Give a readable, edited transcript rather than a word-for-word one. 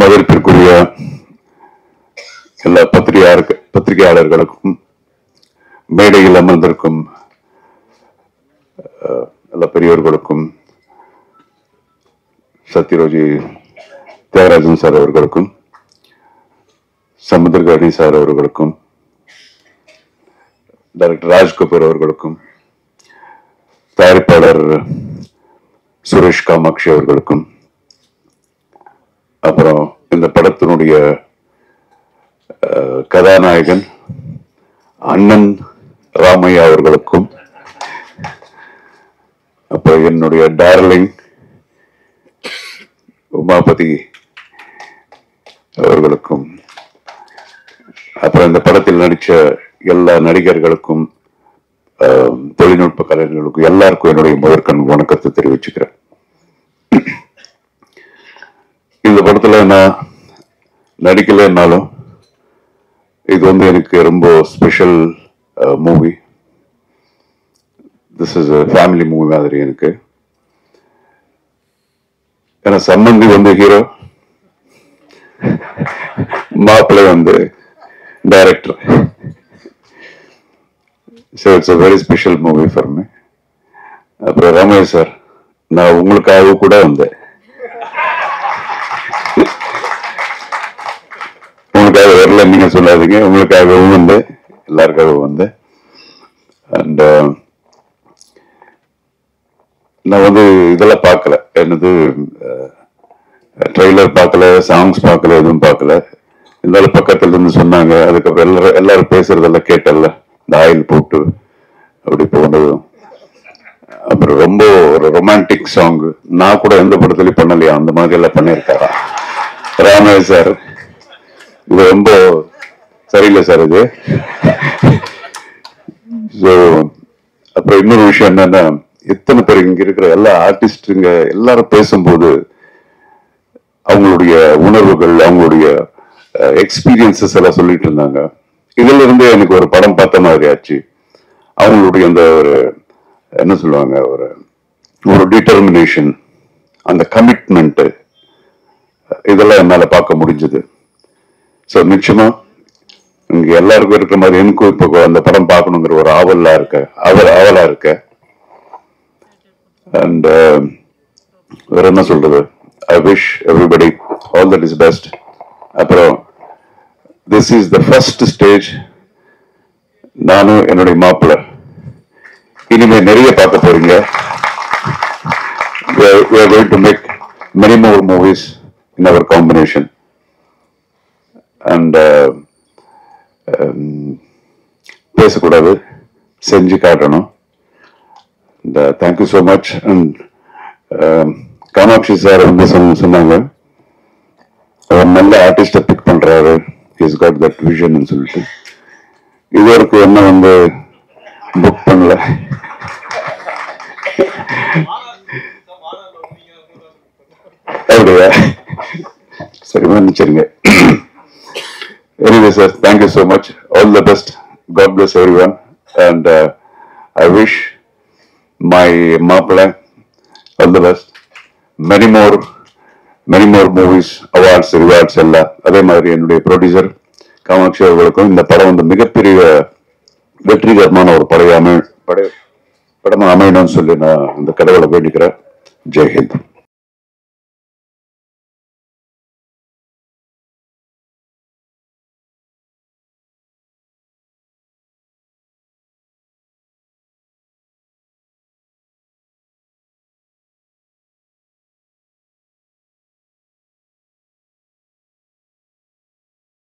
மதிப்பிற்குரிய எல்லா பத்திரிகையாளர்களுக்கும் மேடையில் அமர்ந்திருக்கும் எல்லா பெரியவர்களுக்கும் சத்யராஜ் தியாகராஜன் சார் அவர்களுக்கும் சமுத்திரகாரி சார் அவர்களுக்கும் டைரக்டர் ராஜ்கபூர் அவர்களுக்கும் தயாரிப்பாளர் சுரேஷ் காமாட்சி அவர்களுக்கும் அப்புறம் இந்த படத்தினுடைய கதாநாயகன் அண்ணன் ராமையா அவர்களுக்கும் அப்புறம் என்னுடைய டார்லிங் உமாபதி அவர்களுக்கும் அப்புறம் இந்த படத்தில் நடிச்ச எல்லா நடிகர்களுக்கும் தொழில்நுட்ப கலைஞர்களுக்கும் எல்லாருக்கும் என்னுடைய முதற்கண் வணக்கத்தை தெரிவிச்சுக்கிறேன். இந்த படத்துல நான் நடிக்கலைன்னாலும் இது எனக்கு ரொம்ப special movie. This is family movie மாதிரி எனக்கு. ஏன்னா சம்பந்தி ஹீரோ, மாப்பிள்ளை director. So it's a very special movie for me. அப்புறம் ரமேஷ் சார், நான் உங்களுக்காக கூட வந்தேன். உங்களுக்காக வரல நீங்க சொல்லாதீங்க, உங்களுக்காகவும் வந்தேன், எல்லாருக்காகவும் வந்தேன். அண்ட் நான் இதெல்லாம் பார்க்கல, என்னது ட்ரெய்லர் பார்க்கல, சாங்ஸ் பார்க்கல, எதுவும் பார்க்கல. இருந்தாலும் பக்கத்துல இருந்து சொன்னாங்க. அதுக்கப்புறம் எல்லாரும் பேசுறதெல்லாம் கேட்டல, இந்த ஆயில் போட்டு அப்படி போனதும். அப்புறம் ரொம்ப ஒரு ரொமான்டிக் சாங் நான் கூட எந்த படத்துலயும் பண்ணலையா, அந்த மாதிரி எல்லாம் பண்ணியிருக்காரா ராமேஷ் சார். இது ரொம்ப சரியில்லை சார் இது. ஸோ அப்புறம் இன்னொரு விஷயம் என்னன்னா, எத்தனை பேர் இங்க இருக்கிற எல்லா ஆர்டிஸ்டுங்க எல்லாரும் பேசும்போது அவங்களுடைய உணர்வுகள், அவங்களுடைய எக்ஸ்பீரியன்சஸ் எல்லாம் சொல்லிட்டு இருந்தாங்க. இதுல இருந்து எனக்கு ஒரு படம் பார்த்த மாதிரி ஆச்சு. அவங்களுடைய அந்த ஒரு என்ன சொல்லுவாங்க, ஒரு டிட்டர்மினேஷன், அந்த கமிட்மெண்ட், இதெல்லாம் என்னால பார்க்க முடிஞ்சது. ஸோ நிச்சயமா இங்க எல்லாருக்கும் இருக்கிற மாதிரி எனக்கும் இப்போ அந்த படம் பார்க்கணுங்கிற ஒரு ஆவலா இருக்க. அண்ட் வேற என்ன சொல்றது, I wish everybody all that is best. அப்புறம் this is the first stage. நானும் என்னுடைய மாப்பிள்ளை இனிமே நிறைய பார்க்க போறீங்க. We are going to make many more movies in our combination. And பேசக்கூடாது, செஞ்சு காட்டணும். Thank you so much. And Kamakshi sir சொன்னாங்க, அவர் நல்ல ஆர்டிஸ்டை பிக் பண்றாரு, ஹிஸ் காட் தட் விஷன் சொல்லிட்டு. இது வரைக்கும் என்ன புக் பண்ணல. அப்படியா, சரி மன்னிச்சிருங்க. Anyway, sir, thank you so much. All the best. God bless everyone. And I wish my Maapla all the best. Many more movies, awards, rewards எல்லாம். அதே மாதிரி என்னுடைய ப்ரொடியூசர் காமாட்சி அவர்களுக்கும் இந்த படம் மிகப்பெரிய வெற்றிகரமான ஒரு படமா அமையணும்னு சொல்லி நான் இந்த கடவுளை வேண்டிக்கிறேன். ஜெய் ஹிந்த்.